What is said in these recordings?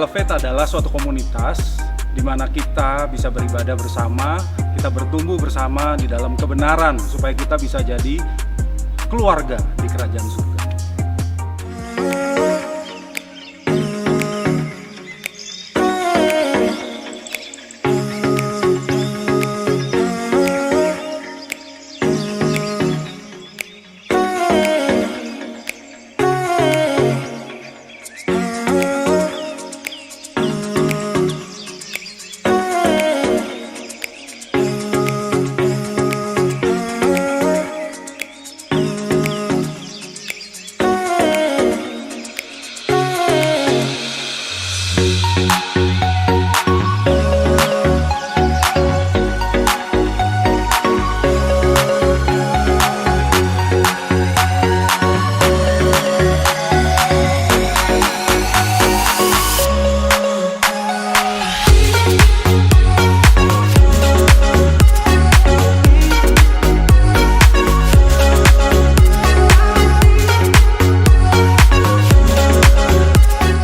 Elevate adalah suatu komunitas di mana kita bisa beribadah bersama, kita bertumbuh bersama di dalam kebenaran supaya kita bisa jadi keluarga di kerajaan surga.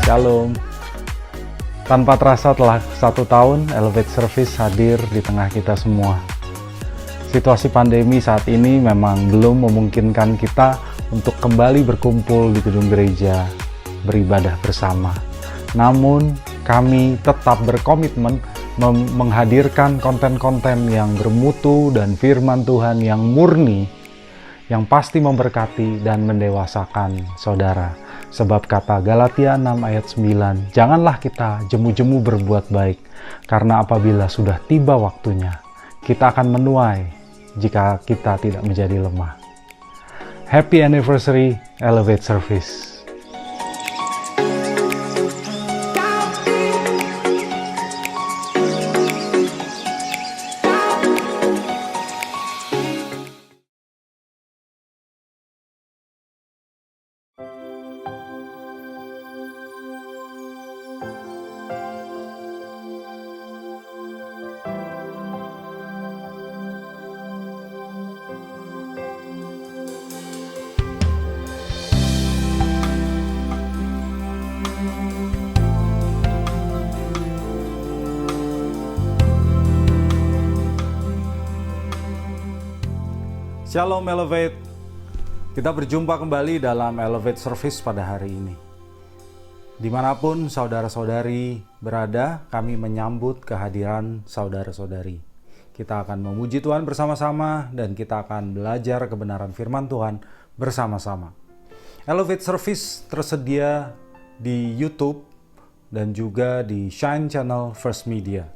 Shalom. Tanpa terasa telah 1 tahun Elevate Service hadir di tengah kita semua. Situasi pandemi saat ini memang belum memungkinkan kita untuk kembali berkumpul di gedung gereja, beribadah bersama. Namun kami tetap berkomitmen menghadirkan konten-konten yang bermutu dan firman Tuhan yang murni, yang pasti memberkati dan mendewasakan saudara. Sebab kata Galatia 6 ayat 9, janganlah kita jemu-jemu berbuat baik, karena apabila sudah tiba waktunya, kita akan menuai jika kita tidak menjadi lemah. Happy anniversary Elevate Service. Shalom Elevate, kita berjumpa kembali dalam Elevate Service pada hari ini. Dimanapun saudara-saudari berada, kami menyambut kehadiran saudara-saudari. Kita akan memuji Tuhan bersama-sama dan kita akan belajar kebenaran firman Tuhan bersama-sama. Elevate Service tersedia di YouTube dan juga di Shine Channel First Media.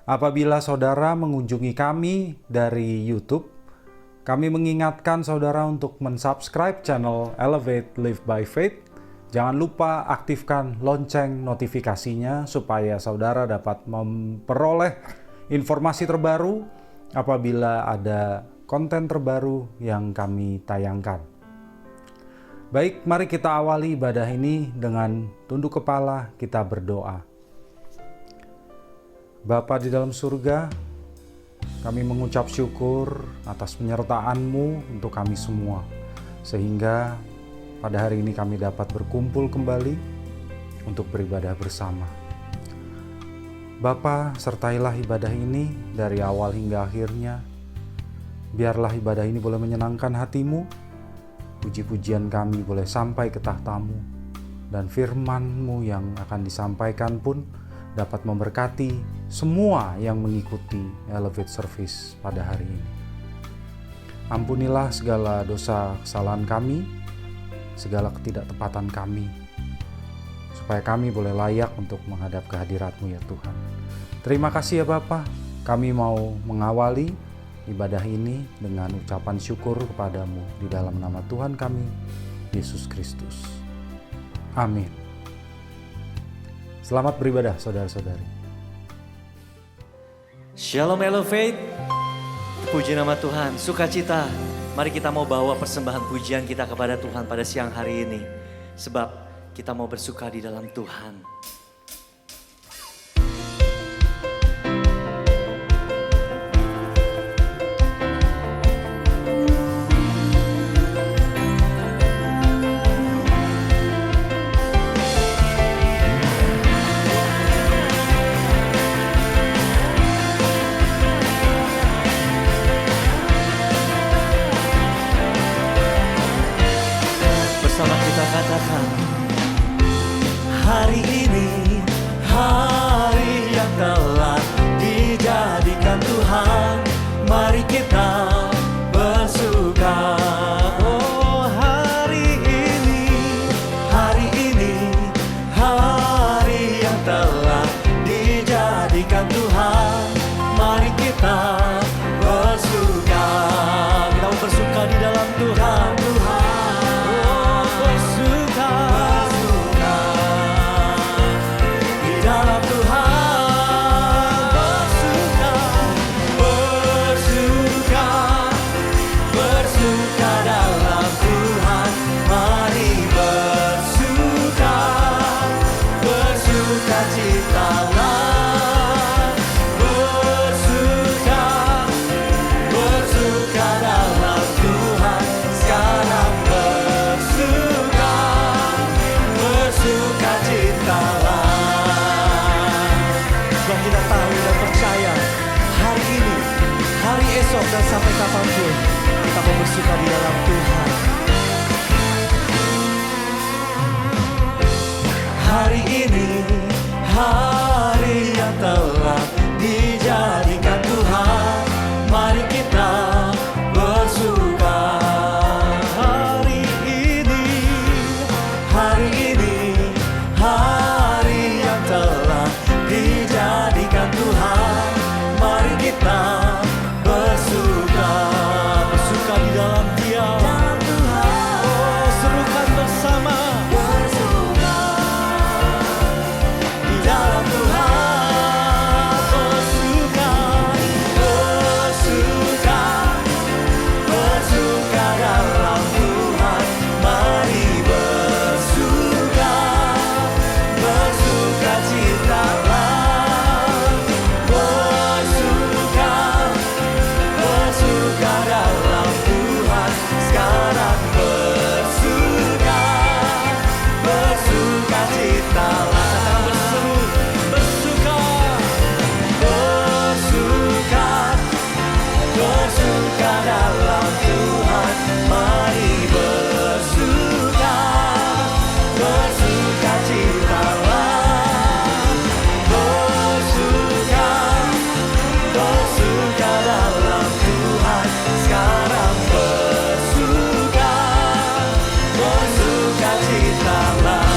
Apabila saudara mengunjungi kami dari YouTube, kami mengingatkan saudara untuk mensubscribe channel Elevate Live by Faith. Jangan lupa aktifkan lonceng notifikasinya supaya saudara dapat memperoleh informasi terbaru apabila ada konten terbaru yang kami tayangkan. Baik, mari kita awali ibadah ini dengan tunduk kepala, kita berdoa. Bapa di dalam surga, kami mengucap syukur atas penyertaan-Mu untuk kami semua, sehingga pada hari ini kami dapat berkumpul kembali untuk beribadah bersama. Bapa, sertailah ibadah ini dari awal hingga akhirnya. Biarlah ibadah ini boleh menyenangkan hati-Mu, puji-pujian kami boleh sampai ke tahta-Mu, dan firman-Mu yang akan disampaikan pun dapat memberkati semua yang mengikuti Elevate Service pada hari ini. Ampunilah segala dosa kesalahan kami, segala ketidaktepatan kami, supaya kami boleh layak untuk menghadap kehadirat-Mu ya Tuhan. Terima kasih ya Bapa, kami mau mengawali ibadah ini dengan ucapan syukur kepadamu di dalam nama Tuhan kami, Yesus Kristus. Amin. Selamat beribadah saudara-saudari. Shalom Elevate, puji nama Tuhan, sukacita. Mari kita mau bawa persembahan pujian kita kepada Tuhan pada siang hari ini. Sebab kita mau bersuka di dalam Tuhan. mari kita bersuka. Oh, hari ini, hari yang telah dijadikan Tuhan, mari kita bersuka. Kita mau bersuka di dalam Tuhan. Oh, bersuka di dalam Tuhan. Bersuka dalam Tuhan. Mari bersuka, bersuka citalah. Bersuka dalam Tuhan. Sekarang bersuka citalah. Sebab kita tahu dan percaya hari ini, hari esok dan sampai kapanpun kita mau bersuka di dalam Tuhan. Hari ini, hari yang telah dijadikan Tuhan, mari kita bersuka. Hari ini, hari yang telah dijadikan Tuhan, mari kita bersuka. Bersuka di dalam Dia. Oh, serukan bersama. Di dalam Tuhan. Bersuka, bersuka dalam Tuhan. Mari bersuka, bersuka citalah. Bersuka dalam Tuhan. Sekarang bersuka citalah. Katakan berseru, bersuka, bersuka dalam Tuhan. Mari bersuka, bersuka citalah. Bersuka dalam Tuhan. Sekarang bersuka, bersuka citalah.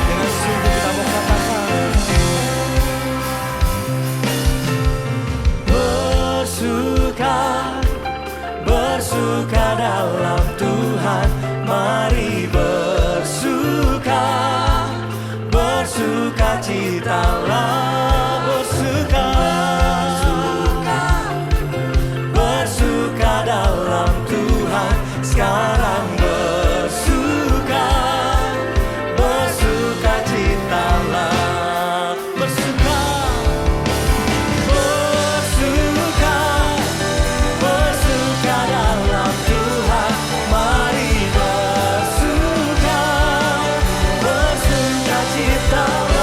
Dengan sungguh kita mau katakan, bersuka dalam Tuhan. Mari bersuka, bersuka citalah. Bersuka dalam Tuhan. Sekarang bersuka, bersuka citalah. Bersuka, bersuka dalam Tuhan. Mari bersuka, bersuka citalah.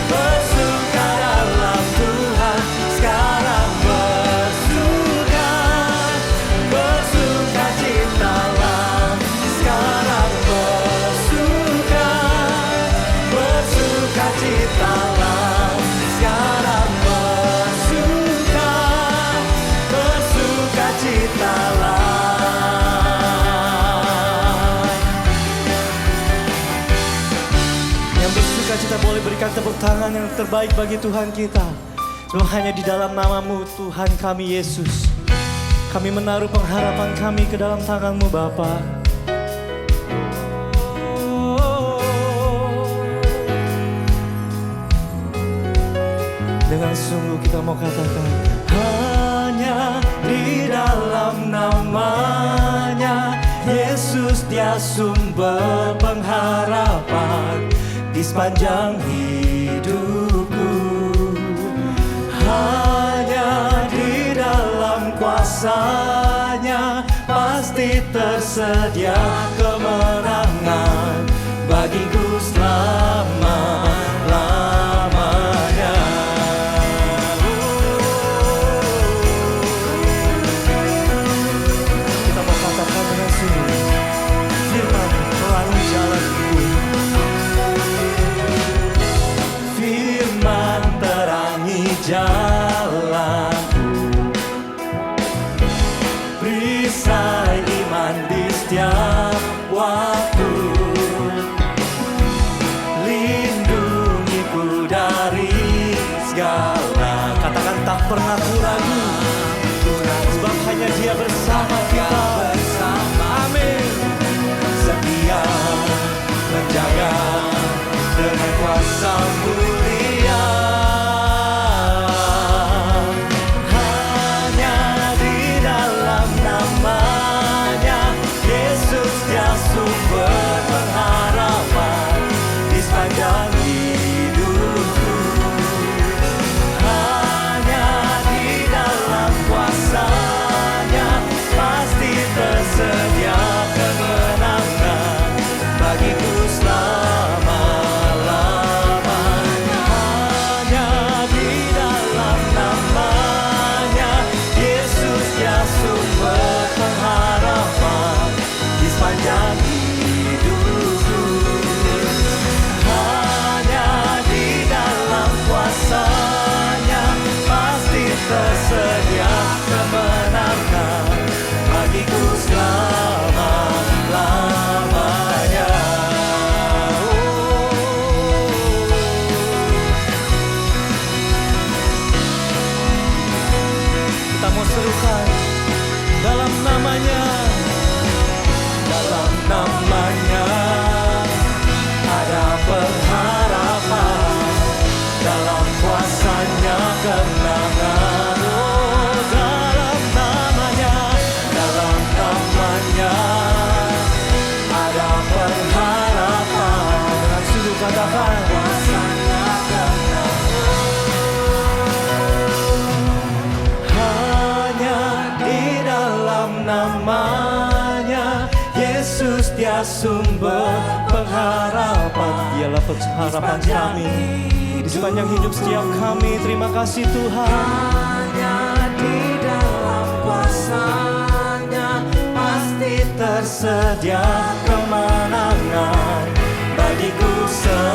Bersuka dalam Tuhan. Sekarang bersuka, bersuka citalah. Sekarang bersuka, bersuka citalah. Sekarang bersuka, bersuka citalah. Yang bersuka cita boleh berikan tepuk tangan yang terbaik bagi Tuhan kita. Sebab hanya di dalam nama-Mu Tuhan kami Yesus, kami menaruh pengharapan kami ke dalam tangan-Mu Bapa. Dengan sungguh kita mau katakan, hanya di dalam nama-Nya Yesus, Dia sumber pengharapan di sepanjang hidupku. Hanya di dalam kuasa-Nya pasti tersedia kemenangan bagiku selama-lamanya. Hanya di dalam namanya Yesus dia sumber pengharapan di sepanjang hidupku. Hanya di dalam kuasa-Nya pasti tersedia kemenangan bagiku selama-lamanya. Kita mau serukan dalam namanya, dalam namanya ada pengharapan, dalam kuasa-Nya kemenangan. Oh, dalam namanya ada pengharapan. Dengan sungguh katakan, kuasa-Nya hanya di dalam namanya Yesus dia sumber pengharapan. Dialah pengharapan kami di sepanjang hidup setiap kami. Terima kasih Tuhan. Hanya di dalam kuasa-Nya pasti tersedia kemenangan bagiku selamanya.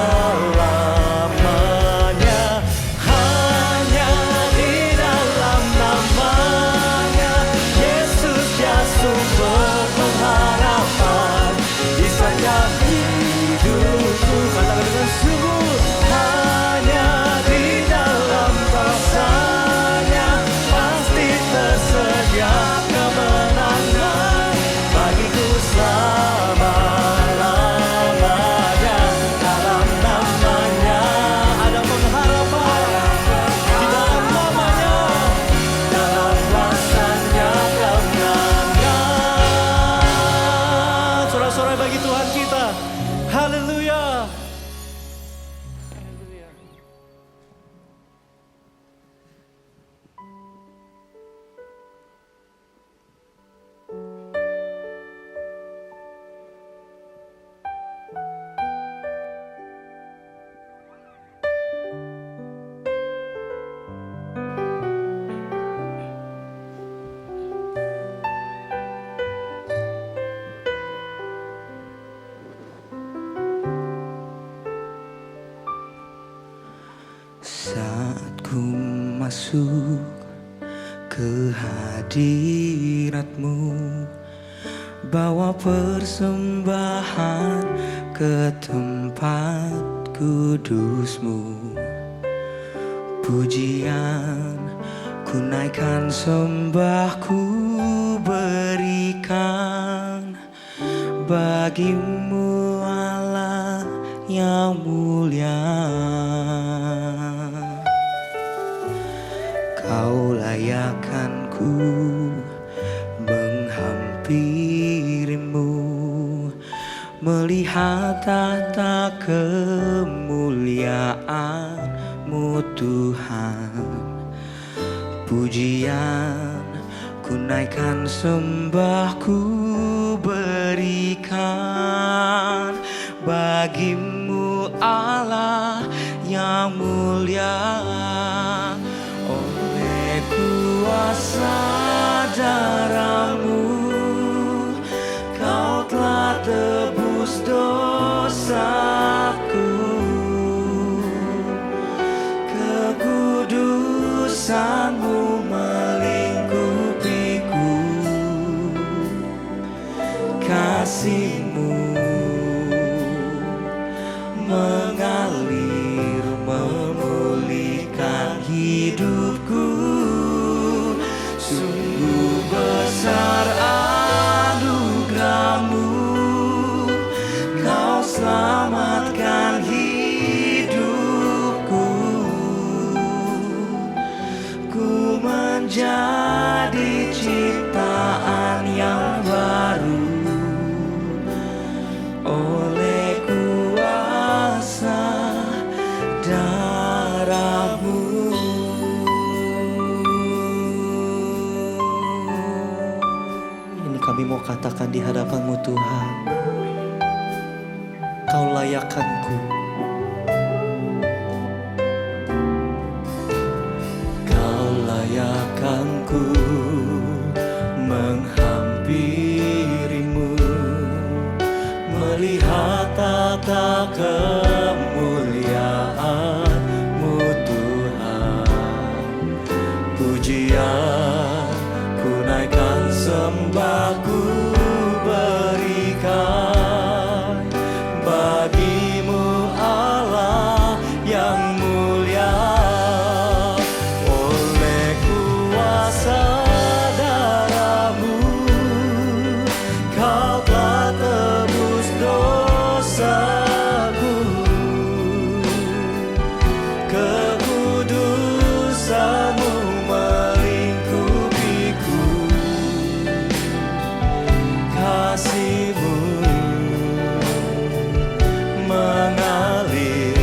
Hanya di dalam namanya Yesus dia sumber pengharapan di sepanjang hidupku. Katakan dengan sungguh, hanya di dalam kuasa-Nya pasti tersedia kemenangan bagiku selama-lamanya. Dalam namanya ada pengharapan, di dalam namanya, dalam kuasa-Nya kemenangan. Sorak-sorai bagi Tuhan kita. Haleluya. Saat ku masuk ke hadirat-Mu, bawa persembahan ke tempat kudus-Mu. Pujian ku naikkan, sembahku berikan bagi-Mu Allah yang mulia. Kau layakkanku menghampiri-Mu, melihat tahta kemuliaan-Mu Tuhan. Pujian ku naikkan, sembahku berikan bagi-Mu Allah yang mulia. Oleh kuasa darah-Mu Kau telah tebus dosaku. Kekudusan-Mu melingkupiku, kasih-Mu mengalir memulihkan hidupku. Sungguh besar anugerah-Mu, Kau selamatkan hidupku. Ku menjadi ciptaan yang baru oleh kuasa darah-Mu. Ini kami mau katakan di hadapan-Mu Tuhan. Kau layakkanku. Kau layakkanku menghampirimu, melihat tata kemuliaan-Mu Tuhan. Pujian ku naikkan, sembah ku berikan bagimu Allah yang mulia. Oleh kuasa darah-Mu Kau telah tebus dosaku. Kekudusan-Mu melingkupiku, kasih-Mu mengalir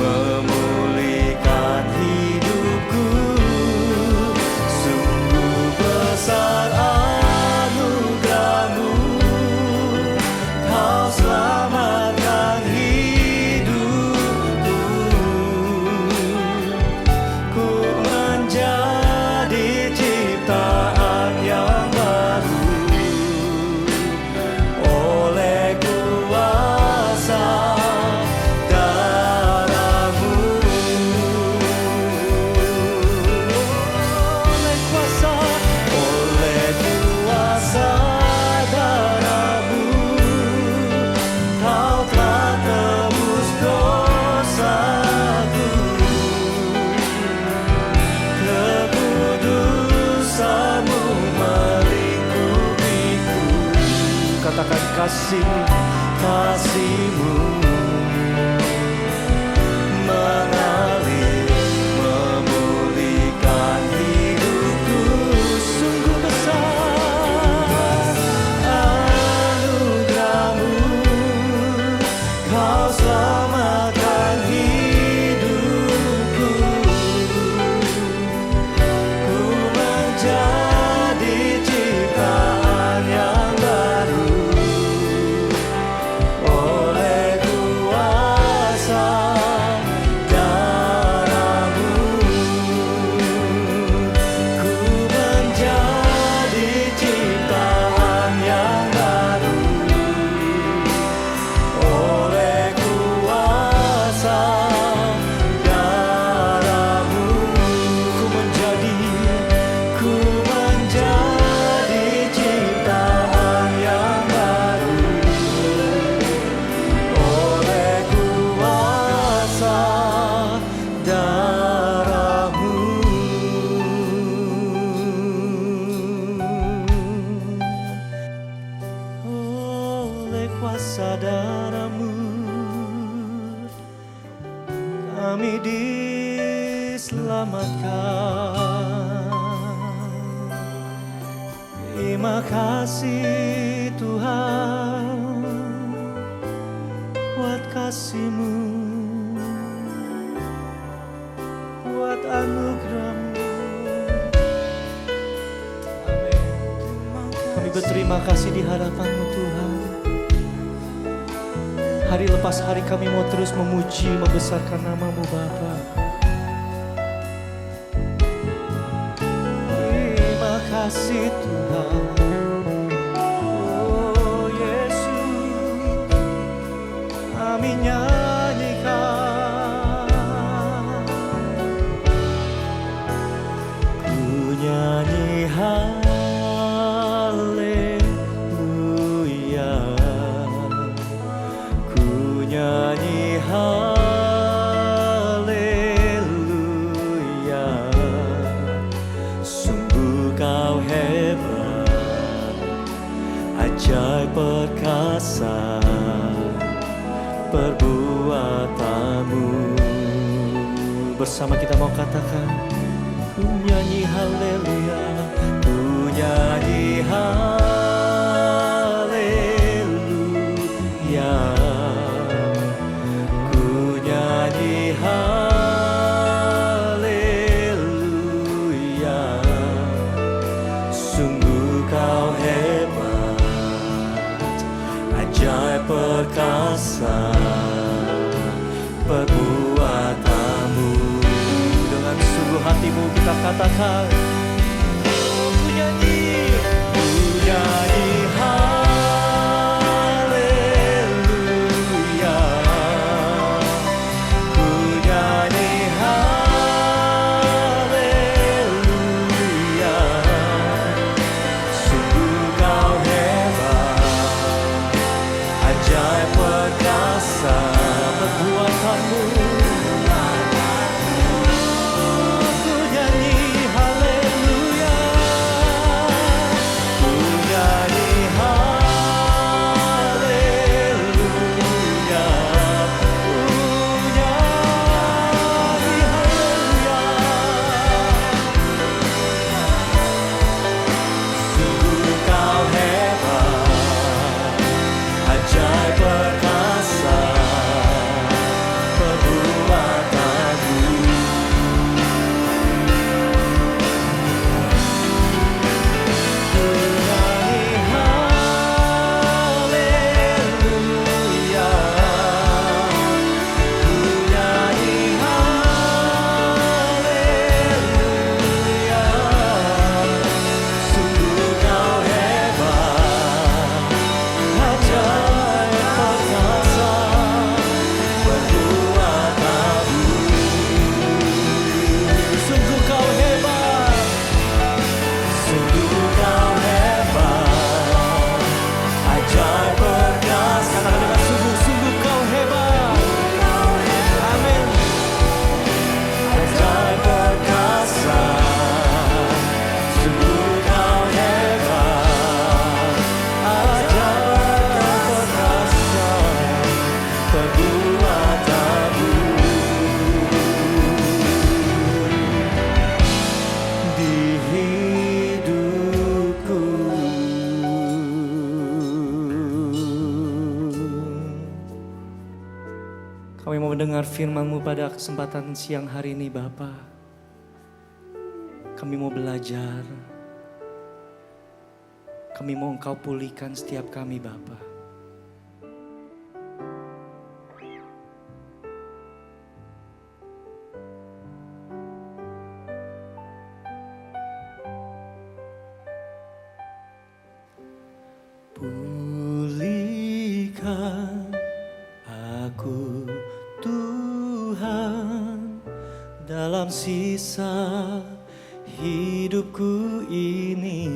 memulihkan hidupku. Sungguh besar anugerah-Mu, Kau selamatkan hidupku. Ku menjadi ciptaan yang baru oleh kuasa darah-Mu. Oleh kuasa darah-Mu Kau telah tebus dosaku. Kekudusan-Mu melingkupiku. Katakan kasih. Kasih-Mu mengalir memulihkan hidupku. Sungguh besar anugerah-Mu, Kau selamatkan hidupku. Ku menjadi ciptaan yang baru oleh kuasa darah-Mu. Ku menjadi ciptaan yang baru oleh kuasa darah-Mu. Ku menjadi ciptaan yang baru oleh kuasa darah-Mu. Oleh kuasa darah-Mu kami diselamatkan. Terima kasih Tuhan buat kasih-Mu, buat anugerah-Mu. Amin. Kami berterima kasih di hadapan-Mu Tuhan. Hari lepas hari kami mau terus memuji, membesarkan nama-Mu Bapa. Terima kasih Tuhan. Oh Yesus, kami nyanyikan. Ku nyanyi haleluya, ku nyanyi haleluya. Sungguh Kau hebat, ajaib perkasa perbuatan-Mu. Bersama kita mau katakan, ku nyanyi haleluya, ku nyanyi haleluya, ku nyanyi haleluya. Sungguh Kau hebat, ajaib perkasa perbuatanmu. Dengan sungguh hatimu kita katakan, ku nyanyi haleluya, ku nyanyi haleluya. Sungguh kau hebat, ajaib perkasa perbuatanmu. Ku nyanyi haleluya, ku nyanyi haleluya, ku nyanyi haleluya. Sungguh kau hebat, ajaib perkasa perbuatanmu. Ku nyanyi haleluya, ku nyanyi haleluya. Sungguh kau hebat, ajaib perkasa perbuatanmu. Sungguh kau hebat, sungguh kau hebat, ajaib perkasa. Katakan dengan sungguh kau hebat. Amin. Ajaib perkasa, sungguh kau hebat, ajaib perkasa perbuatanmu. Di hidupku, kami mau mendengar firman-Mu pada kesempatan siang hari ini Bapa. Kami mau belajar, kami mau Engkau pulihkan setiap kami Bapa. Pulihkan aku Tuhan dalam sisa hidupku ini.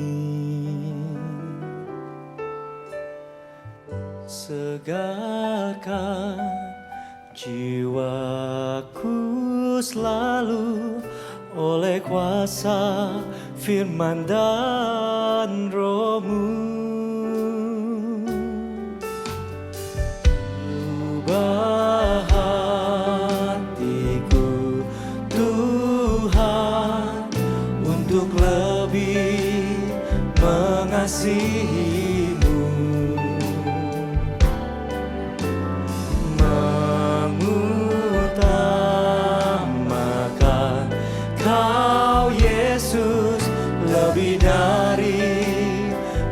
Segarkan jiwaku selalu oleh kuasa firman dan Roh-Mu. Ubah hatiku Tuhan untuk lebih mengasihi-Mu, mengutamakan Kau Yesus lebih dari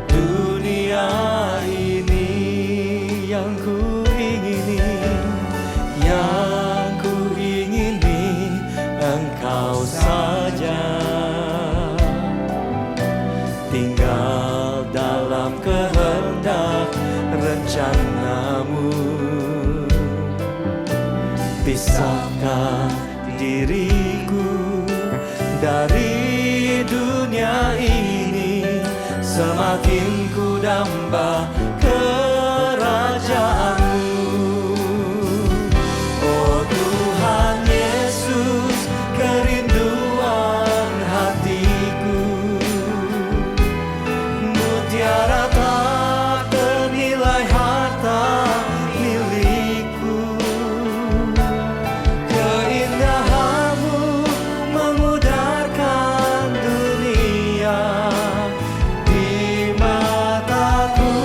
dunia ini. Yang ku ingini Engkau saja, tinggal dalam kehendak rencana-Mu. Pisahkan diriku dari dunia ini, semakin ku damba kerajaan-Mu. Oh Tuhan Yesus, kerinduan hatiku, mutiara tak ternilai harta milikku. Keindahan-Mu memudarkan dunia di mataku.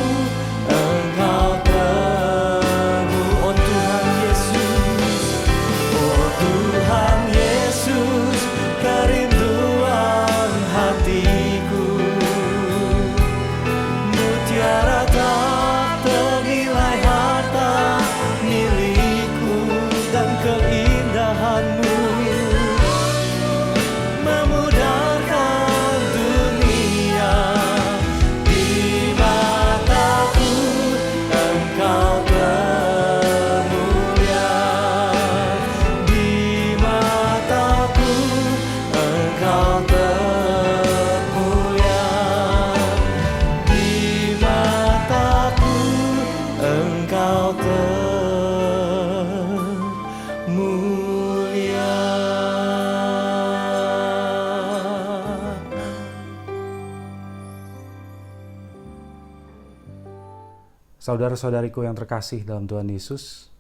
Saudara-saudariku yang terkasih dalam Tuhan Yesus,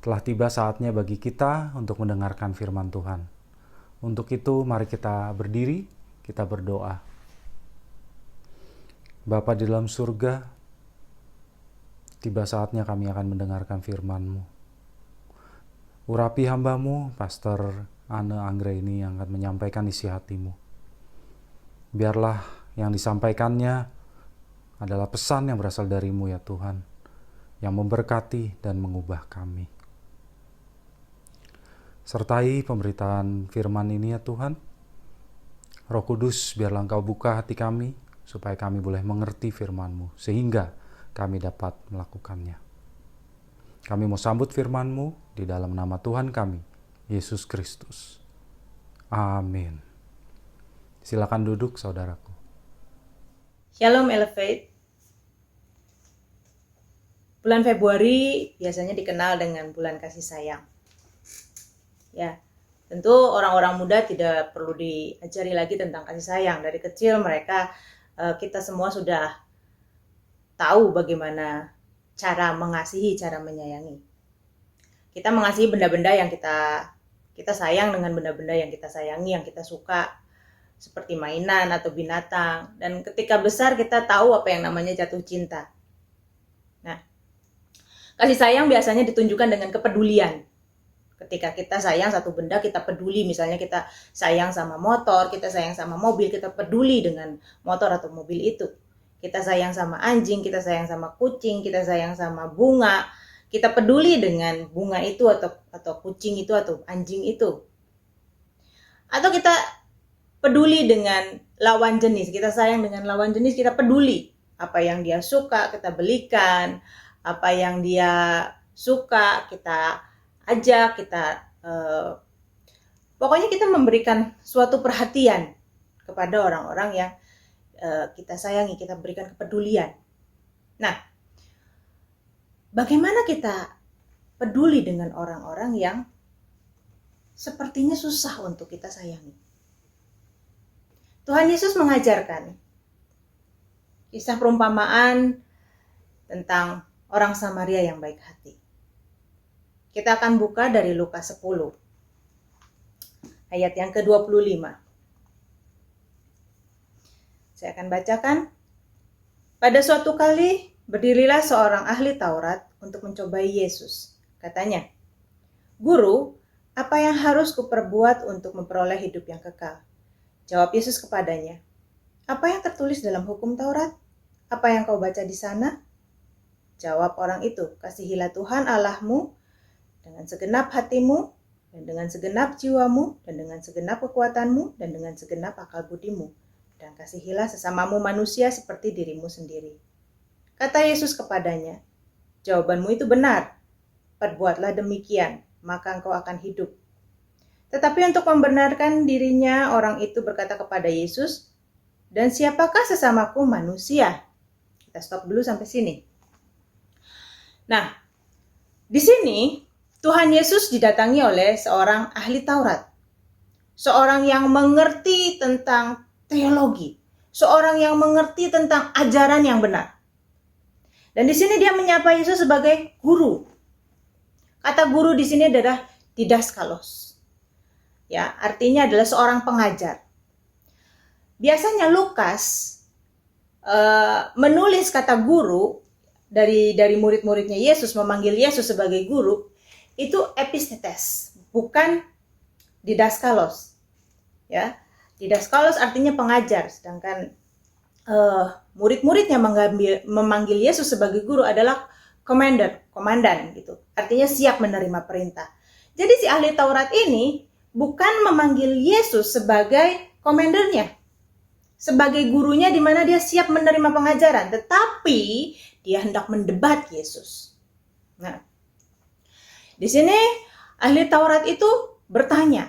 telah tiba saatnya bagi kita untuk mendengarkan firman Tuhan. Untuk itu, mari kita berdiri, kita berdoa. Bapa di dalam surga, tiba saatnya kami akan mendengarkan firman-Mu. Urapi hamba-Mu, Pastor Anne Anggraini yang akan menyampaikan isi hati-Mu. Biarlah yang disampaikannya adalah pesan yang berasal dari-Mu ya Tuhan, yang memberkati dan mengubah kami. Sertai pemberitaan firman ini ya Tuhan. Roh Kudus, biarlah Engkau buka hati kami, supaya kami boleh mengerti firman-Mu, sehingga kami dapat melakukannya. Kami mau sambut firman-Mu di dalam nama Tuhan kami, Yesus Kristus. Amin. Silakan duduk saudaraku. Shalom Elevate. Bulan Februari biasanya dikenal dengan bulan kasih sayang. Ya, tentu orang-orang muda tidak perlu diajari lagi tentang kasih sayang. Dari kecil kita semua sudah tahu bagaimana cara mengasihi, cara menyayangi. Kita mengasihi benda-benda yang kita sayang dengan benda-benda yang kita sayangi, yang kita suka, seperti mainan atau binatang. Dan ketika besar kita tahu apa yang namanya jatuh cinta. Nah, kasih sayang biasanya ditunjukkan dengan kepedulian. Ketika kita sayang satu benda, kita peduli. Misalnya kita sayang sama motor, kita sayang sama mobil, kita peduli dengan motor atau mobil itu. Kita sayang sama anjing, kita sayang sama kucing, kita sayang sama bunga. Kita peduli dengan bunga itu atau kucing itu atau anjing itu. Atau kita peduli dengan lawan jenis. Kita sayang dengan lawan jenis, kita peduli. Apa yang dia suka, kita belikan. Apa yang dia suka, kita ajak, pokoknya kita memberikan suatu perhatian kepada orang-orang yang kita sayangi, kita berikan kepedulian. Nah, bagaimana kita peduli dengan orang-orang yang sepertinya susah untuk kita sayangi? Tuhan Yesus mengajarkan kisah perumpamaan tentang orang Samaria yang baik hati. Kita akan buka dari Lukas 10, ayat yang ke-25. Saya akan bacakan. Pada suatu kali, berdirilah seorang ahli Taurat untuk mencobai Yesus. Katanya, "Guru, apa yang harus kuperbuat untuk memperoleh hidup yang kekal?" Jawab Yesus kepadanya, "Apa yang tertulis dalam hukum Taurat? Apa yang kau baca di sana?" Jawab orang itu, "Kasihilah Tuhan Allahmu dengan segenap hatimu, dan dengan segenap jiwamu, dan dengan segenap kekuatanmu, dan dengan segenap akal budimu. Dan kasihilah sesamamu manusia seperti dirimu sendiri." Kata Yesus kepadanya, "Jawabanmu itu benar. Perbuatlah demikian, maka engkau akan hidup." Tetapi untuk membenarkan dirinya, orang itu berkata kepada Yesus, "Dan siapakah sesamaku manusia?" Kita stop dulu sampai sini. Nah, di sini Tuhan Yesus didatangi oleh seorang ahli Taurat. Seorang yang mengerti tentang teologi. Seorang yang mengerti tentang ajaran yang benar. Dan di sini dia menyapa Yesus sebagai guru. Kata guru di sini adalah didaskalos. Ya, artinya adalah seorang pengajar. Biasanya Lukas menulis kata guru dari murid-muridnya Yesus, memanggil Yesus sebagai guru, itu epistetes, bukan didaskalos. Ya, didaskalos artinya pengajar, sedangkan murid-murid yang memanggil Yesus sebagai guru adalah komandan gitu. Artinya siap menerima perintah. Jadi si ahli Taurat ini bukan memanggil Yesus sebagai komandernya, sebagai gurunya di mana dia siap menerima pengajaran, tetapi dia hendak mendebat Yesus. Nah, di sini ahli Taurat itu bertanya,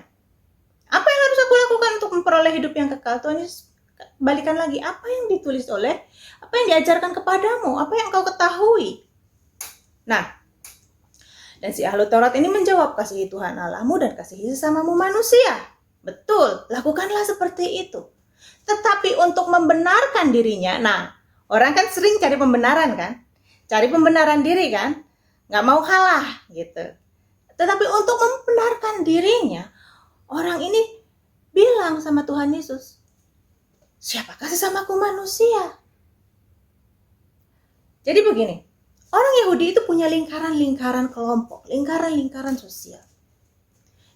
apa yang harus aku lakukan untuk memperoleh hidup yang kekal? Tuhan Yesus balikan lagi, apa yang ditulis apa yang diajarkan kepadamu, apa yang kau ketahui? Nah, dan si ahli Taurat ini menjawab, kasihi Tuhan Allahmu dan kasihi sesamamu manusia. Betul, lakukanlah seperti itu. Tetapi untuk membenarkan dirinya, nah, orang kan sering cari pembenaran kan? cari pembenaran diri kan, nggak mau kalah gitu. Tetapi untuk membenarkan dirinya, orang ini bilang sama Tuhan Yesus, siapakah sesamaku manusia? Jadi begini, orang Yahudi itu punya lingkaran-lingkaran kelompok, lingkaran-lingkaran sosial.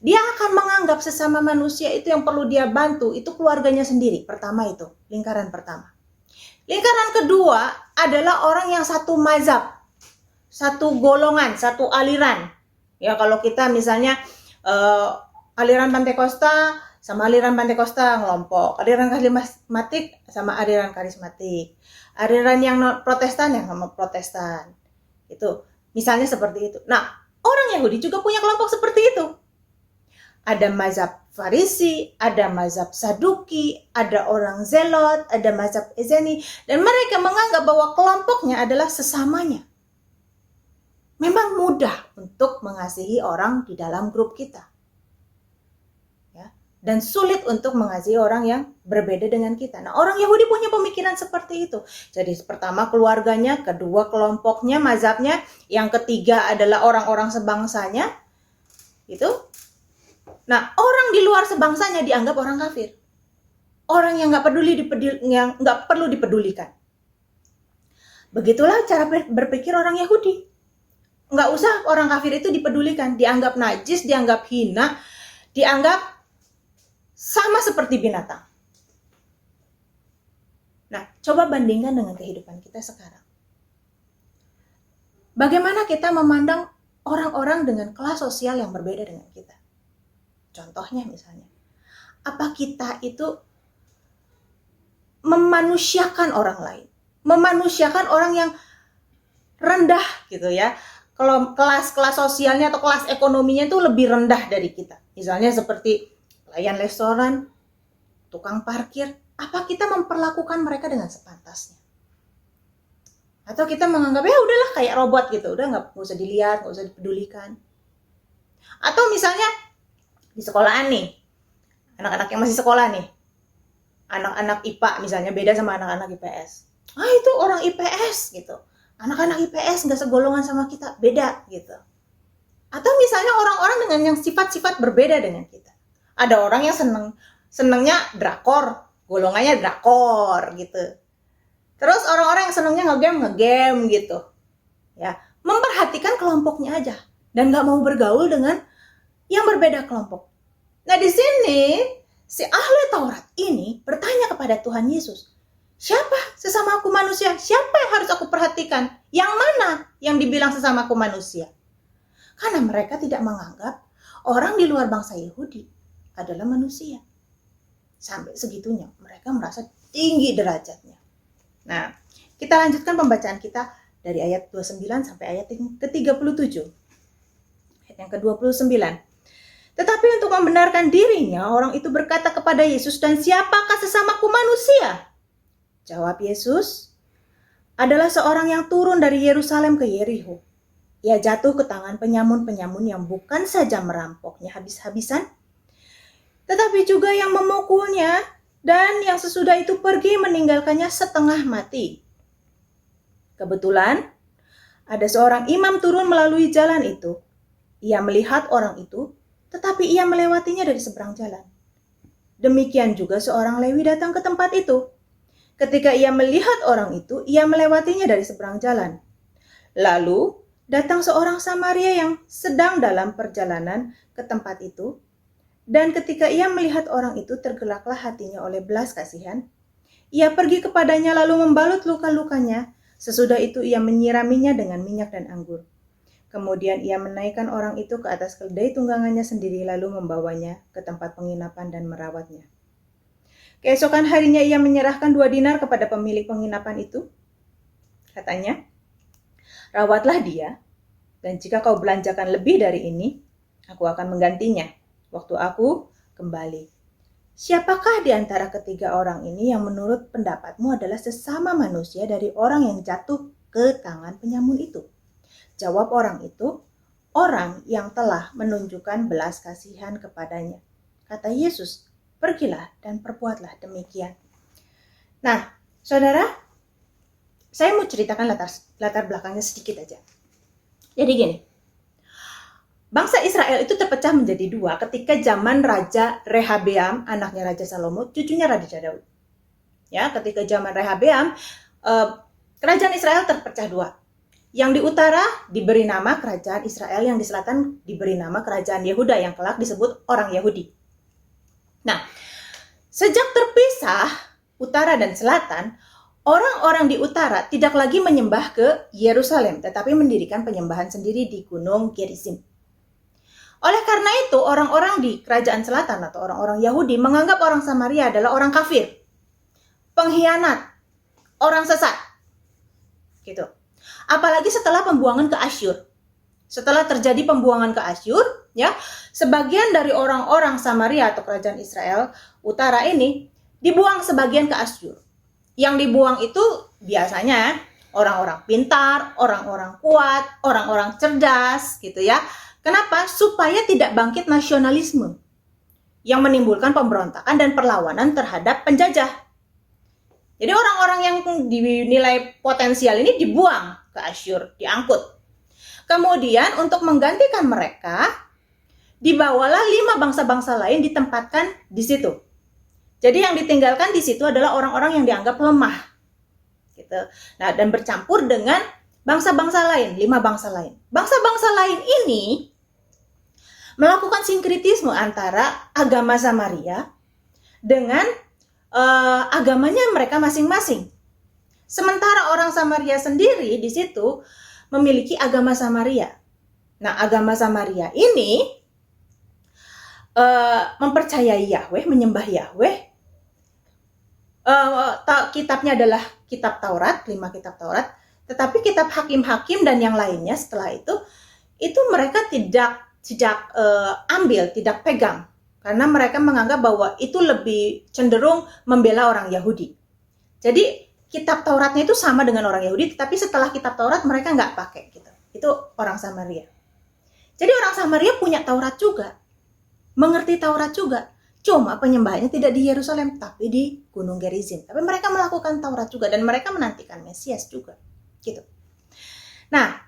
Dia akan menganggap sesama manusia itu yang perlu dia bantu, itu keluarganya sendiri. Pertama itu, lingkaran pertama. Lingkaran kedua adalah orang yang satu mazhab, satu golongan, satu aliran. Ya kalau kita misalnya aliran Pantekosta sama aliran Pantekosta ngelompok, aliran karismatik sama aliran karismatik, aliran yang Protestan yang sama Protestan. Itu misalnya seperti itu. Nah, orang Yahudi juga punya kelompok seperti itu. Ada mazhab Farisi, ada mazhab Saduki, ada orang Zelot, ada mazhab Ezeni, dan mereka menganggap bahwa kelompoknya adalah sesamanya. Memang mudah untuk mengasihi orang di dalam grup kita. Ya, dan sulit untuk mengasihi orang yang berbeda dengan kita. Nah, orang Yahudi punya pemikiran seperti itu. Jadi pertama keluarganya, kedua kelompoknya, mazhabnya, yang ketiga adalah orang-orang sebangsanya. Itu. Nah, orang di luar sebangsanya dianggap orang kafir. Orang yang nggak perlu dipedulikan. Begitulah cara berpikir orang Yahudi. Nggak usah orang kafir itu dipedulikan, dianggap najis, dianggap hina, dianggap sama seperti binatang. Nah, coba bandingkan dengan kehidupan kita sekarang. Bagaimana kita memandang orang-orang dengan kelas sosial yang berbeda dengan kita? Contohnya misalnya, apa kita itu memanusiakan orang lain? Memanusiakan orang yang rendah gitu ya. Kalau kelas sosialnya atau kelas ekonominya itu lebih rendah dari kita. Misalnya seperti pelayan restoran, tukang parkir. Apa kita memperlakukan mereka dengan sepantasnya? Atau kita menganggap ya udahlah kayak robot gitu. Udah nggak usah dilihat, nggak usah dipedulikan. Atau misalnya di sekolahan nih, anak-anak yang masih sekolah nih, anak-anak IPA misalnya beda sama anak-anak IPS. Itu orang IPS gitu. Anak-anak IPS nggak segolongan sama kita, beda gitu. Atau misalnya orang-orang dengan yang sifat-sifat berbeda dengan kita. Ada orang yang senengnya drakor, golongannya drakor gitu. Terus orang-orang yang senengnya ngegame gitu. Ya, memperhatikan kelompoknya aja dan nggak mau bergaul dengan yang berbeda kelompok. Nah, di sini si ahli Taurat ini bertanya kepada Tuhan Yesus, siapa sesamaku manusia? Siapa yang harus aku perhatikan? Yang mana yang dibilang sesamaku manusia? Karena mereka tidak menganggap orang di luar bangsa Yahudi adalah manusia. Sampai segitunya, mereka merasa tinggi derajatnya. Nah, kita lanjutkan pembacaan kita dari ayat 29 sampai ayat yang ke-37. Ayat yang ke-29. Tetapi untuk membenarkan dirinya, orang itu berkata kepada Yesus, dan siapakah sesamaku manusia? Jawab Yesus, adalah seorang yang turun dari Yerusalem ke Yerikho. Ia jatuh ke tangan penyamun-penyamun yang bukan saja merampoknya habis-habisan, tetapi juga yang memukulnya, dan yang sesudah itu pergi meninggalkannya setengah mati. Kebetulan, ada seorang imam turun melalui jalan itu. Ia melihat orang itu, tetapi ia melewatinya dari seberang jalan. Demikian juga seorang Lewi datang ke tempat itu. Ketika ia melihat orang itu, ia melewatinya dari seberang jalan. Lalu, datang seorang Samaria yang sedang dalam perjalanan ke tempat itu. Dan ketika ia melihat orang itu, tergeraklah hatinya oleh belas kasihan. Ia pergi kepadanya lalu membalut luka-lukanya. Sesudah itu ia menyiraminya dengan minyak dan anggur. Kemudian ia menaikkan orang itu ke atas keledai tunggangannya sendiri lalu membawanya ke tempat penginapan dan merawatnya. Keesokan harinya ia menyerahkan 2 dinar kepada pemilik penginapan itu. Katanya, rawatlah dia, dan jika kau belanjakan lebih dari ini, aku akan menggantinya waktu aku kembali. Siapakah di antara ketiga orang ini yang menurut pendapatmu adalah sesama manusia dari orang yang jatuh ke tangan penyamun itu? Jawab orang itu, orang yang telah menunjukkan belas kasihan kepadanya. Kata Yesus, pergilah dan perbuatlah demikian. Nah, saudara, Saya mau ceritakan latar belakangnya sedikit aja. Jadi gini, bangsa Israel itu terpecah menjadi dua ketika zaman Raja Rehabeam, anaknya Raja Salomo, cucunya Raja Daud. Ya, ketika zaman Rehabeam, kerajaan Israel terpecah dua. Yang di utara diberi nama kerajaan Israel, yang di selatan diberi nama kerajaan Yehuda yang kelak disebut orang Yahudi. Nah, sejak terpisah utara dan selatan, orang-orang di utara tidak lagi menyembah ke Yerusalem, tetapi mendirikan penyembahan sendiri di Gunung Gerizim. Oleh karena itu, orang-orang di kerajaan selatan atau orang-orang Yahudi menganggap orang Samaria adalah orang kafir, pengkhianat, orang sesat. Gitu. Apalagi setelah pembuangan ke Asyur. Setelah terjadi pembuangan ke Asyur, ya, sebagian dari orang-orang Samaria atau kerajaan Israel utara ini dibuang sebagian ke Asyur. Yang dibuang itu biasanya orang-orang pintar, orang-orang kuat, orang-orang cerdas gitu ya. Kenapa? Supaya tidak bangkit nasionalisme yang menimbulkan pemberontakan dan perlawanan terhadap penjajah. Jadi orang-orang yang dinilai potensial ini dibuang ke Asyur, diangkut. Kemudian untuk menggantikan mereka, dibawalah 5 bangsa-bangsa lain ditempatkan di situ. Jadi yang ditinggalkan di situ adalah orang-orang yang dianggap lemah, gitu. Nah, dan bercampur dengan bangsa-bangsa lain, 5 bangsa lain. Bangsa-bangsa lain ini melakukan sinkritisme antara agama Samaria dengan agamanya mereka masing-masing. Sementara orang Samaria sendiri di situ memiliki agama Samaria. Nah, agama Samaria ini mempercayai Yahweh, menyembah Yahweh. Kitabnya adalah kitab Taurat, 5 kitab Taurat, tetapi kitab Hakim-Hakim dan yang lainnya setelah itu mereka tidak ambil, tidak pegang, karena mereka menganggap bahwa itu lebih cenderung membela orang Yahudi. Jadi kitab Tauratnya itu sama dengan orang Yahudi, tetapi setelah kitab Taurat mereka nggak pakai gitu. Itu orang Samaria. Jadi orang Samaria punya Taurat juga, mengerti Taurat juga. Cuma penyembahannya tidak di Yerusalem, tapi di Gunung Gerizim. Tapi mereka melakukan Taurat juga, dan mereka menantikan Mesias juga. Gitu. Nah,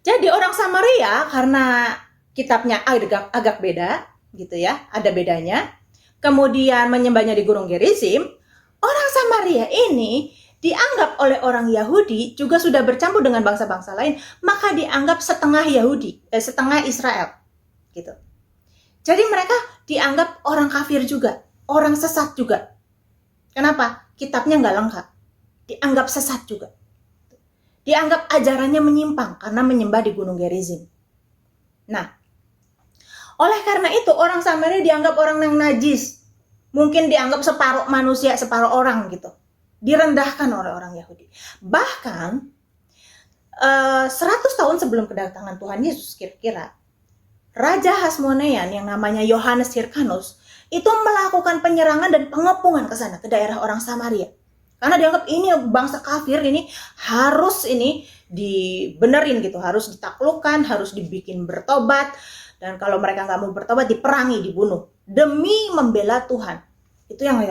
jadi orang Samaria, karena kitabnya agak beda, gitu ya, ada bedanya. Kemudian menyembahnya di Gunung Gerizim, orang Samaria ini dianggap oleh orang Yahudi juga sudah bercampur dengan bangsa-bangsa lain, maka dianggap setengah Yahudi, setengah Israel. Gitu. Jadi mereka dianggap orang kafir juga, orang sesat juga. Kenapa? Kitabnya nggak lengkap. Dianggap sesat juga. Dianggap ajarannya menyimpang karena menyembah di Gunung Gerizim. Nah, oleh karena itu orang Samaria dianggap orang yang najis. Mungkin dianggap separuh manusia, separuh orang gitu. Direndahkan oleh orang Yahudi. Bahkan 100 tahun sebelum kedatangan Tuhan Yesus kira-kira, Raja Hasmonean yang namanya Yohanes Hyrcanus itu melakukan penyerangan dan pengepungan ke sana, ke daerah orang Samaria. Karena dianggap ini bangsa kafir, ini harus dibenerin gitu, harus ditaklukkan, harus dibikin bertobat. Dan kalau mereka nggak mau bertobat, diperangi, dibunuh. Demi membela Tuhan. Itu yang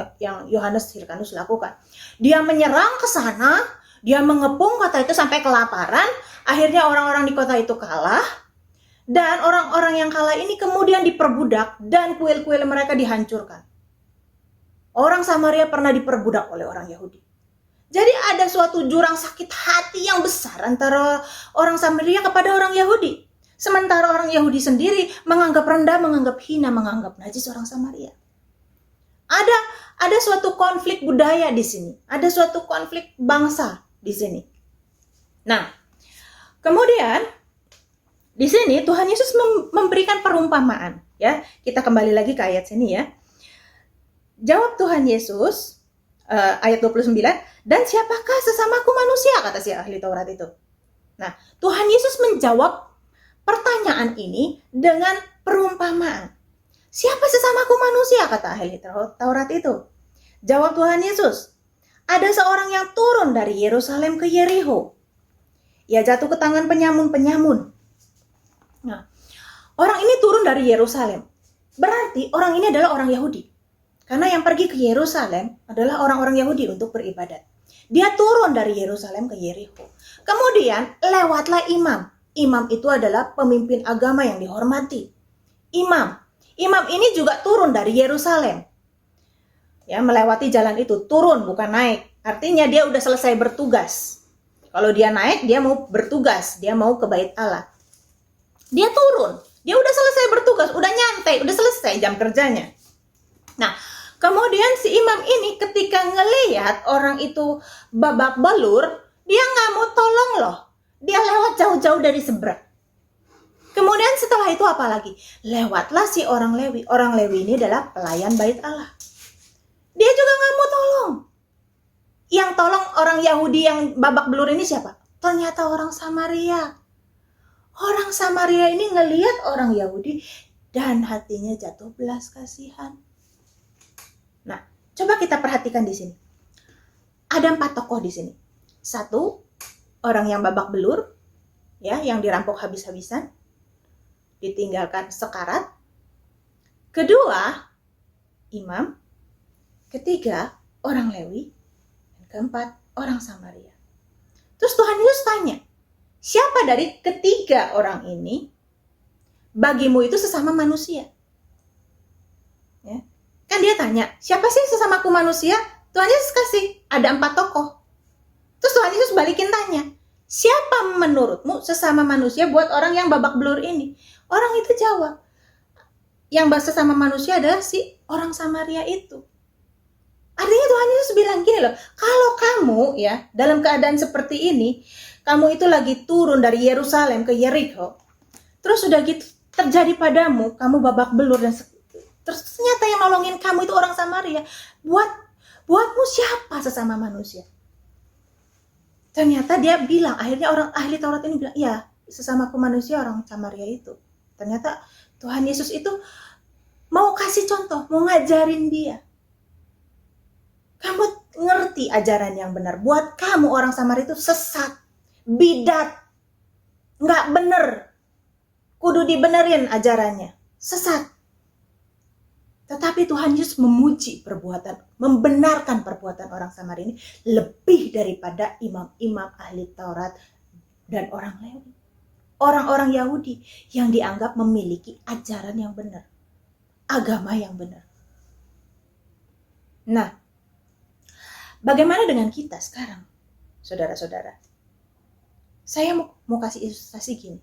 Yohanes Hyrcanus lakukan. Dia menyerang ke sana, dia mengepung kota itu sampai kelaparan. Akhirnya orang-orang di kota itu kalah. Dan orang-orang yang kalah ini kemudian diperbudak dan kuil-kuil mereka dihancurkan. Orang Samaria pernah diperbudak oleh orang Yahudi. Jadi ada suatu jurang sakit hati yang besar antara orang Samaria kepada orang Yahudi. Sementara orang Yahudi sendiri menganggap rendah, menganggap hina, menganggap najis orang Samaria. Ada suatu konflik budaya di sini. Ada suatu konflik bangsa di sini. Nah, kemudian di sini Tuhan Yesus memberikan perumpamaan, ya. Kita kembali lagi ke ayat sini ya. Jawab Tuhan Yesus ayat 29, dan siapakah sesamaku manusia, kata si ahli Taurat itu. Nah, Tuhan Yesus menjawab pertanyaan ini dengan perumpamaan. Siapa sesamaku manusia, kata ahli Taurat itu. Jawab Tuhan Yesus, ada seorang yang turun dari Yerusalem ke Yerikho. Ia jatuh ke tangan penyamun-penyamun. Nah, orang ini turun dari Yerusalem. Berarti orang ini adalah orang Yahudi. Karena yang pergi ke Yerusalem adalah orang-orang Yahudi untuk beribadat. Dia turun dari Yerusalem ke Yerikho. Kemudian lewatlah imam. Imam itu adalah pemimpin agama yang dihormati. Imam ini juga turun dari Yerusalem. Ya, melewati jalan itu, turun bukan naik. Artinya dia udah selesai bertugas. Kalau dia naik, dia mau bertugas, dia mau ke Bait Allah. Dia turun, dia udah selesai bertugas, udah nyantai, udah selesai jam kerjanya. Nah, kemudian si imam ini ketika ngelihat orang itu babak belur, dia nggak mau tolong loh. Dia lewat jauh-jauh dari seberang. Kemudian setelah itu apa lagi? Lewatlah si orang Lewi. Orang Lewi ini adalah pelayan Bait Allah. Dia juga nggak mau tolong. Yang tolong orang Yahudi yang babak belur ini siapa? Ternyata orang Samaria. Orang Samaria ini ngelihat orang Yahudi dan hatinya jatuh belas kasihan. Nah, coba kita perhatikan di sini. Ada 4 tokoh di sini. 1, orang yang babak belur, ya, yang dirampok habis-habisan, ditinggalkan sekarat. 2, imam. 3, orang Lewi. Dan 4, orang Samaria. Terus Tuhan Yesus tanya, siapa dari ketiga orang ini bagimu itu sesama manusia? Ya. Kan dia tanya, siapa sih sesamaku manusia? Tuhan Yesus kasih, ada 4 tokoh. Terus Tuhan Yesus balikin tanya, siapa menurutmu sesama manusia buat orang yang babak belur ini? Orang itu jawab, yang sesama manusia adalah si orang Samaria itu. Artinya Tuhan Yesus bilang gini loh, kalau kamu ya dalam keadaan seperti ini, kamu itu lagi turun dari Yerusalem ke Yerikho, terus sudah gitu terjadi padamu, kamu babak belur dan terus ternyata yang nolongin kamu itu orang Samaria, buatmu siapa sesama manusia? Ternyata dia bilang, akhirnya orang ahli Taurat ini bilang, ya sesamaku manusia orang Samaria itu. Ternyata Tuhan Yesus itu mau kasih contoh, mau ngajarin dia. Kamu ngerti ajaran yang benar. Buat kamu orang Samaria itu sesat, bidat, nggak bener. Kudu dibenerin ajarannya, sesat. Tetapi Tuhan Yesus memuji perbuatan, membenarkan perbuatan orang Samaria ini lebih daripada imam-imam ahli Taurat dan orang Lewi. Orang-orang Yahudi yang dianggap memiliki ajaran yang benar, agama yang benar. Nah, bagaimana dengan kita sekarang, saudara-saudara? Saya mau kasih ilustrasi gini.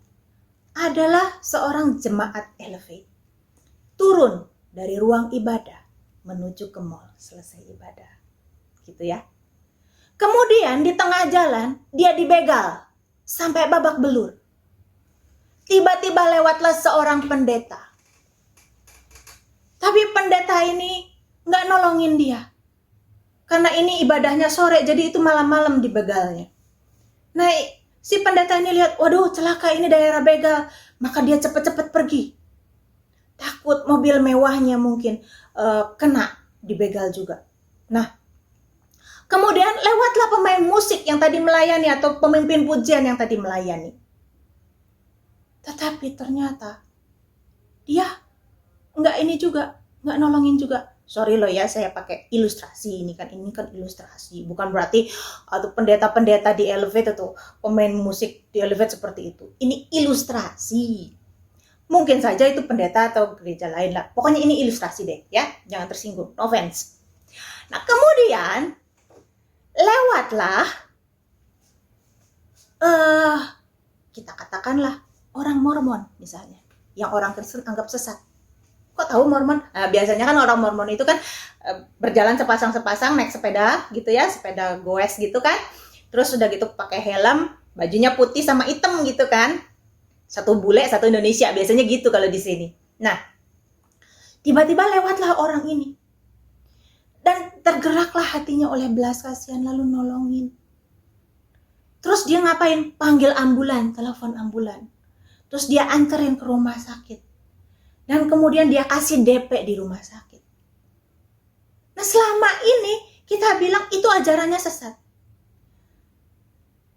Adalah seorang jemaat Elevate turun dari ruang ibadah menuju ke mall selesai ibadah. Gitu ya. Kemudian di tengah jalan dia dibegal sampai babak belur. Tiba-tiba lewatlah seorang pendeta. Tapi pendeta ini nggak nolongin dia. Karena ini ibadahnya sore, jadi itu malam-malam dibegalnya. Nah, si pendeta ini lihat, waduh celaka ini daerah begal. Maka dia cepet-cepet pergi. Takut mobil mewahnya mungkin kena dibegal juga. Nah, kemudian lewatlah pemain musik yang tadi melayani atau pemimpin pujian yang tadi melayani. Tetapi ternyata dia nggak nolongin juga. Sorry loh ya, saya pakai ilustrasi ini kan ilustrasi, bukan berarti atau pendeta-pendeta di Elevate atau pemain musik di Elevate seperti itu. Ini ilustrasi. Mungkin saja itu pendeta atau gereja lain lah. Pokoknya ini ilustrasi deh ya, jangan tersinggung, no offense. Nah kemudian lewatlah kita katakanlah orang Mormon misalnya, yang orang Kristen anggap sesat. Kok tahu Mormon? Nah, biasanya kan orang Mormon itu kan berjalan sepasang-sepasang naik sepeda gitu ya, sepeda goes gitu kan. Terus udah gitu pakai helm, bajunya putih sama hitam gitu kan. Satu bule, satu Indonesia, biasanya gitu kalau di sini. Nah, tiba-tiba lewatlah orang ini. Dan tergeraklah hatinya oleh belas kasihan lalu nolongin. Terus dia ngapain? Panggil ambulan, telepon ambulan. Terus dia anterin ke rumah sakit. Dan kemudian dia kasih DP di rumah sakit. Nah selama ini kita bilang itu ajarannya sesat.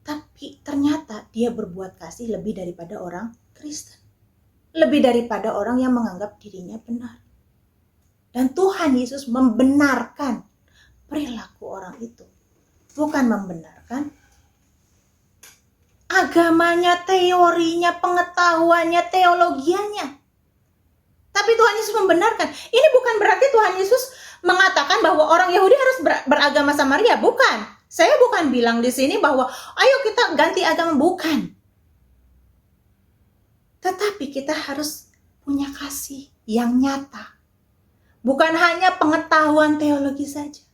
Tapi ternyata dia berbuat kasih lebih daripada orang Kristen. Lebih daripada orang yang menganggap dirinya benar. Dan Tuhan Yesus membenarkan perilaku orang itu. bukan membenarkan. Agamanya, teorinya, pengetahuannya, teologianya. Tapi Tuhan Yesus membenarkan. Ini bukan berarti Tuhan Yesus mengatakan bahwa orang Yahudi harus beragama Samaria. Bukan. Saya bukan bilang di sini bahwa ayo kita ganti agama. Bukan. Tetapi kita harus punya kasih yang nyata. Bukan hanya pengetahuan teologi saja.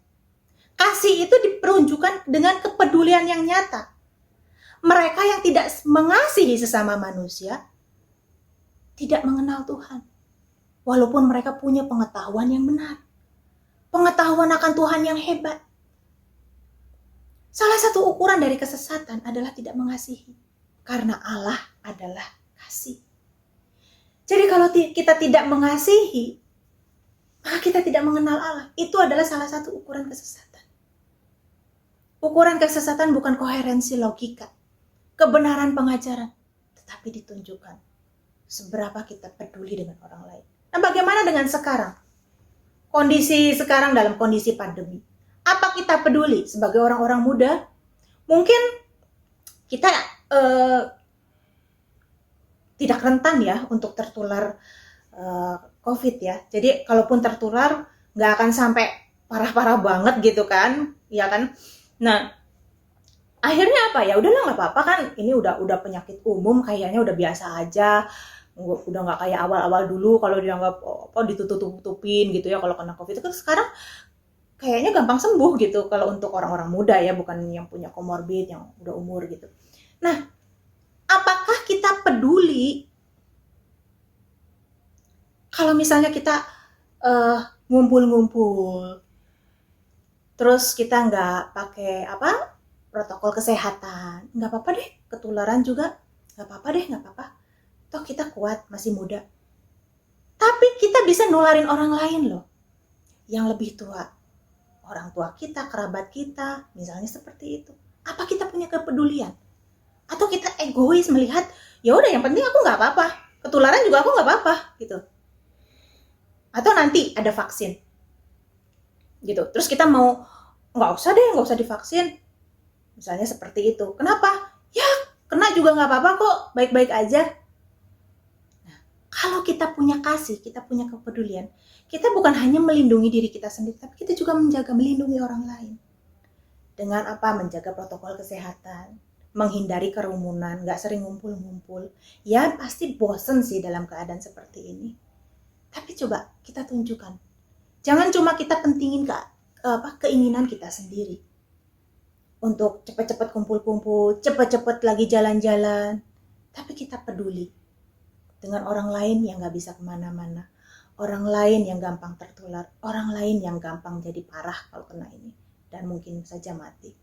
Kasih itu diperunjukkan dengan kepedulian yang nyata. Mereka yang tidak mengasihi sesama manusia tidak mengenal Tuhan. Walaupun mereka punya pengetahuan yang benar. Pengetahuan akan Tuhan yang hebat. Salah satu ukuran dari kesesatan adalah tidak mengasihi. Karena Allah adalah kasih. Jadi kalau kita tidak mengasihi, maka kita tidak mengenal Allah. Itu adalah salah satu ukuran kesesatan. Ukuran kesesatan bukan koherensi logika, kebenaran pengajaran, tetapi ditunjukkan seberapa kita peduli dengan orang lain. Nah, bagaimana dengan sekarang? Kondisi sekarang dalam kondisi pandemi. Apa kita peduli sebagai orang-orang muda? Mungkin kita tidak rentan ya untuk tertular COVID ya. Jadi kalaupun tertular nggak akan sampai parah-parah banget gitu kan, ya kan? Nah, akhirnya apa ya? Udahlah nggak apa-apa kan. Ini udah penyakit umum, kayaknya udah biasa aja. Udah nggak kayak awal-awal dulu kalau dianggap ditutup-tutupin gitu ya kalau kena COVID. Itu kan sekarang kayaknya gampang sembuh gitu kalau untuk orang-orang muda ya, bukan yang punya komorbid, yang udah umur gitu. Nah, apakah kita peduli kalau misalnya kita ngumpul-ngumpul, terus kita nggak pakai protokol kesehatan? Nggak apa-apa deh, ketularan juga nggak apa-apa. Toh kita kuat, masih muda. Tapi kita bisa nularin orang lain loh, yang lebih tua. Orang tua kita, kerabat kita, misalnya seperti itu. Apa kita punya kepedulian? Atau kita egois melihat, ya udah yang penting aku nggak apa-apa, ketularan juga aku nggak apa-apa gitu. Atau nanti ada vaksin, gitu. Terus kita mau nggak usah divaksin, misalnya seperti itu. Kenapa? Ya kena juga nggak apa-apa kok, baik-baik aja. Nah, kalau kita punya kasih, kita punya kepedulian, kita bukan hanya melindungi diri kita sendiri, tapi kita juga melindungi orang lain. Dengan menjaga protokol kesehatan, menghindari kerumunan, nggak sering ngumpul-ngumpul. Ya pasti bosen sih dalam keadaan seperti ini. Tapi coba kita tunjukkan. Jangan cuma kita pentingin keinginan kita sendiri. Untuk cepat-cepat kumpul-kumpul, cepat-cepat lagi jalan-jalan. Tapi kita peduli dengan orang lain yang nggak bisa kemana-mana. Orang lain yang gampang tertular. Orang lain yang gampang jadi parah kalau kena ini. Dan mungkin saja mati.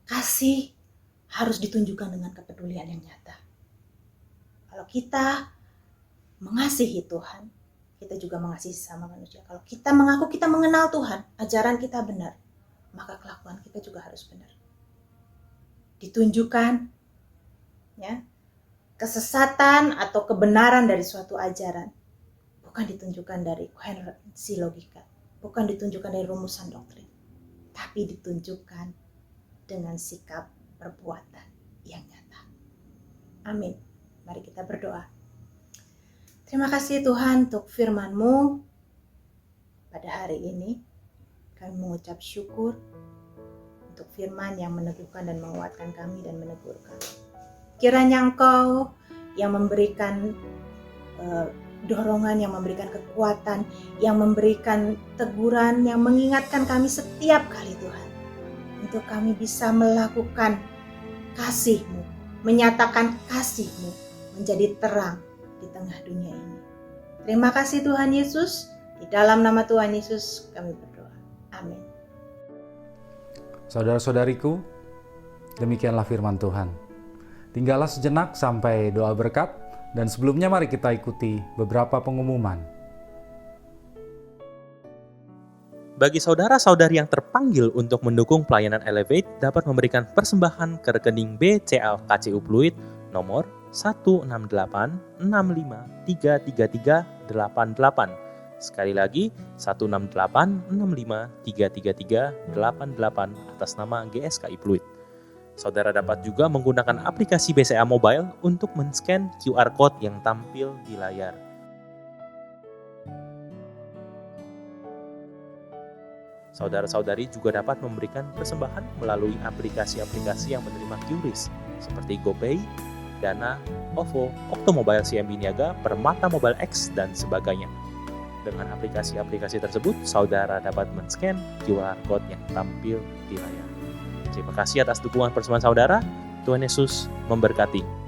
Kasih harus ditunjukkan dengan kepedulian yang nyata. Kalau kita mengasihi Tuhan, kita juga mengasihi sesama manusia. Kalau kita mengaku kita mengenal Tuhan, ajaran kita benar, maka kelakuan kita juga harus benar. Ditunjukkan ya, kesesatan atau kebenaran dari suatu ajaran bukan ditunjukkan dari koherensi logika, bukan ditunjukkan dari rumusan doktrin, tapi ditunjukkan dengan sikap perbuatan yang nyata. Amin. Mari kita berdoa. Terima kasih Tuhan untuk firman-Mu pada hari ini. Kami mengucap syukur untuk firman yang meneguhkan dan menguatkan kami dan menegur kami. Kiranya Engkau yang memberikan dorongan, yang memberikan kekuatan, yang memberikan teguran, yang mengingatkan kami setiap kali Tuhan. Untuk kami bisa melakukan kasih-Mu, menyatakan kasih-Mu menjadi terang di tengah dunia ini. Terima kasih Tuhan Yesus, di dalam nama Tuhan Yesus kami berdoa. Amin. Saudara-saudariku, demikianlah firman Tuhan. Tinggallah sejenak sampai doa berkat, dan sebelumnya mari kita ikuti beberapa pengumuman. Bagi saudara-saudari yang terpanggil untuk mendukung pelayanan Elevate dapat memberikan persembahan ke rekening BCA KCU Pluit nomor 168653338 Sekali lagi, 16865333888 atas nama GSKI Pluit. Saudara dapat juga menggunakan aplikasi BCA Mobile untuk men-scan QR Code yang tampil di layar. Saudara-saudari juga dapat memberikan persembahan melalui aplikasi-aplikasi yang menerima QRIS seperti GoPay, Dana, OVO, Oktomobile CMB Niaga, Permata Mobile X, dan sebagainya. Dengan aplikasi-aplikasi tersebut, saudara dapat men-scan QR Code yang tampil di layar. Terima kasih atas dukungan persembahan saudara. Tuhan Yesus memberkati.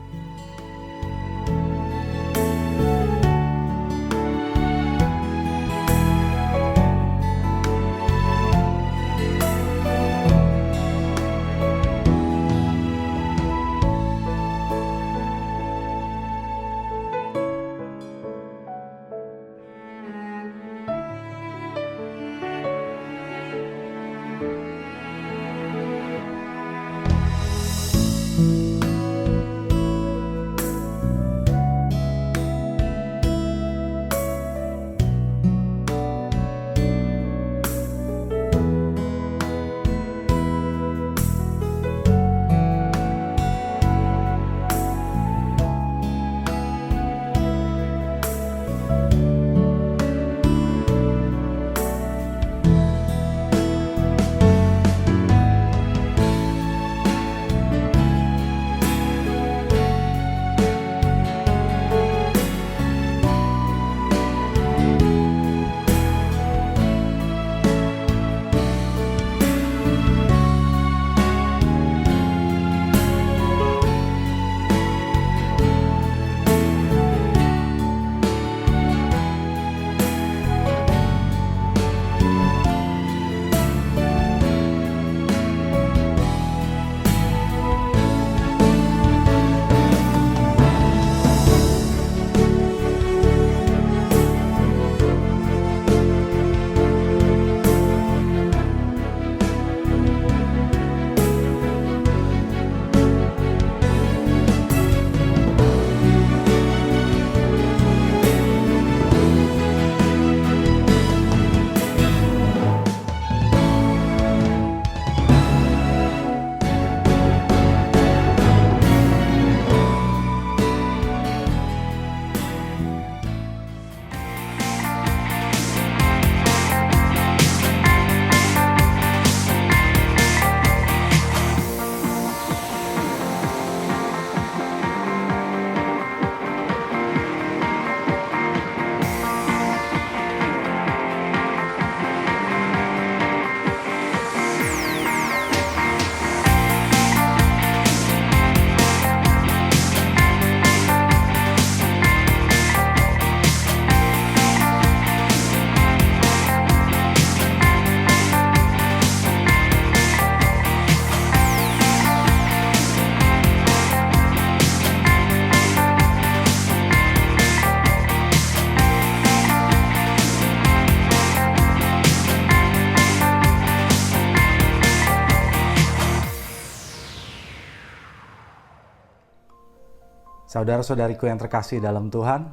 Saudara-saudariku yang terkasih dalam Tuhan,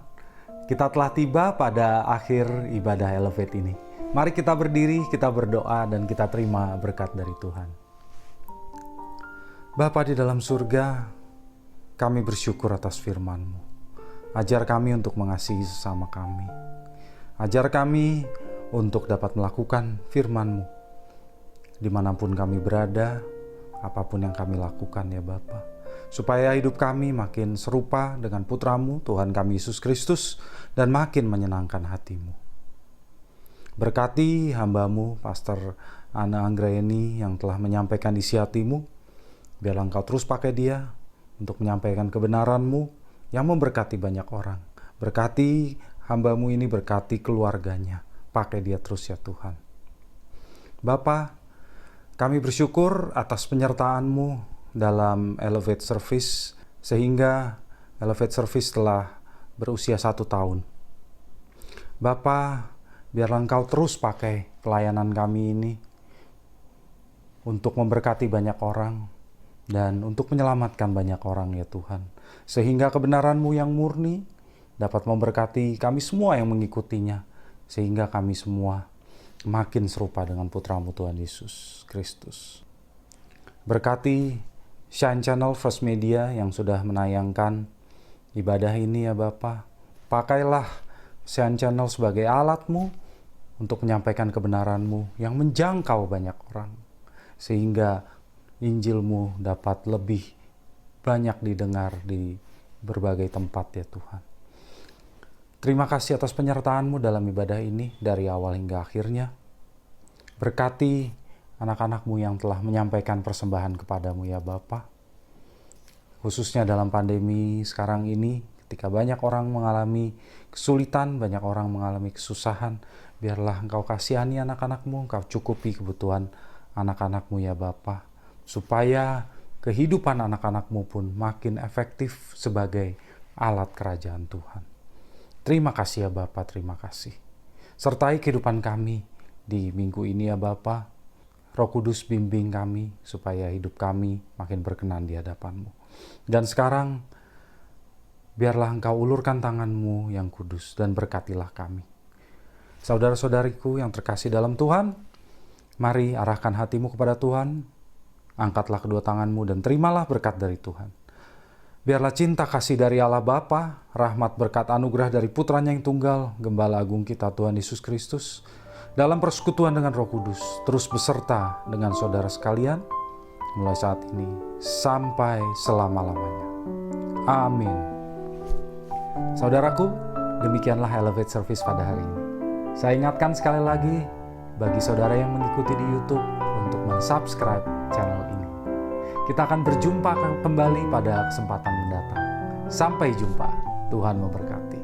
kita telah tiba pada akhir ibadah Elevate ini. Mari kita berdiri, kita berdoa, dan kita terima berkat dari Tuhan. Bapa di dalam surga, kami bersyukur atas firman-Mu. Ajar kami untuk mengasihi sesama kami. Ajar kami untuk dapat melakukan firman-Mu. Dimanapun kami berada, apapun yang kami lakukan ya Bapa. Supaya hidup kami makin serupa dengan Putra-Mu, Tuhan kami Yesus Kristus, dan makin menyenangkan hati-Mu. Berkati hamba-Mu, Pastor Ana Anggraeni yang telah menyampaikan isi hati-Mu. Biarlah Engkau terus pakai dia untuk menyampaikan kebenaran-Mu yang memberkati banyak orang. Berkati hamba-Mu ini, berkati keluarganya. Pakai dia terus ya Tuhan. Bapa, kami bersyukur atas penyertaan-Mu dalam Elevate Service, sehingga Elevate Service telah berusia 1 tahun. Bapa, biarlah Engkau terus pakai pelayanan kami ini untuk memberkati banyak orang dan untuk menyelamatkan banyak orang ya Tuhan. Sehingga kebenaran-Mu yang murni dapat memberkati kami semua yang mengikutinya. sehingga kami semua makin serupa dengan putra-Mu Tuhan Yesus Kristus. Berkati Shine Channel First Media yang sudah menayangkan ibadah ini ya Bapa. Pakailah Shine Channel sebagai alat-Mu untuk menyampaikan kebenaran-Mu yang menjangkau banyak orang, sehingga Injil-Mu dapat lebih banyak didengar di berbagai tempat ya Tuhan. Terima kasih atas penyertaan-Mu dalam ibadah ini dari awal hingga akhirnya. Berkati anak-anak-Mu yang telah menyampaikan persembahan kepadamu ya Bapa. Khususnya dalam pandemi sekarang ini, ketika banyak orang mengalami kesulitan, banyak orang mengalami kesusahan, biarlah Engkau kasihani anak-anak-Mu, Engkau cukupi kebutuhan anak-anak-Mu ya Bapa, supaya kehidupan anak-anak-Mu pun makin efektif sebagai alat kerajaan Tuhan. Terima kasih ya Bapa, terima kasih. Sertai kehidupan kami di minggu ini ya Bapa. Roh Kudus bimbing kami supaya hidup kami makin berkenan di hadapan-Mu. Dan sekarang, biarlah Engkau ulurkan tangan-Mu yang kudus dan berkatilah kami. Saudara-saudariku yang terkasih dalam Tuhan, mari arahkan hatimu kepada Tuhan, angkatlah kedua tanganmu dan terimalah berkat dari Tuhan. Biarlah cinta kasih dari Allah Bapa, rahmat berkat anugerah dari Putranya yang tunggal, Gembala Agung kita Tuhan Yesus Kristus, dalam persekutuan dengan Roh Kudus, terus beserta dengan saudara sekalian, mulai saat ini sampai selama-lamanya. Amin. Saudaraku, demikianlah Elevate Service pada hari ini. Saya ingatkan sekali lagi, bagi saudara yang mengikuti di YouTube, untuk mensubscribe channel ini. Kita akan berjumpa kembali pada kesempatan mendatang. Sampai jumpa, Tuhan memberkati.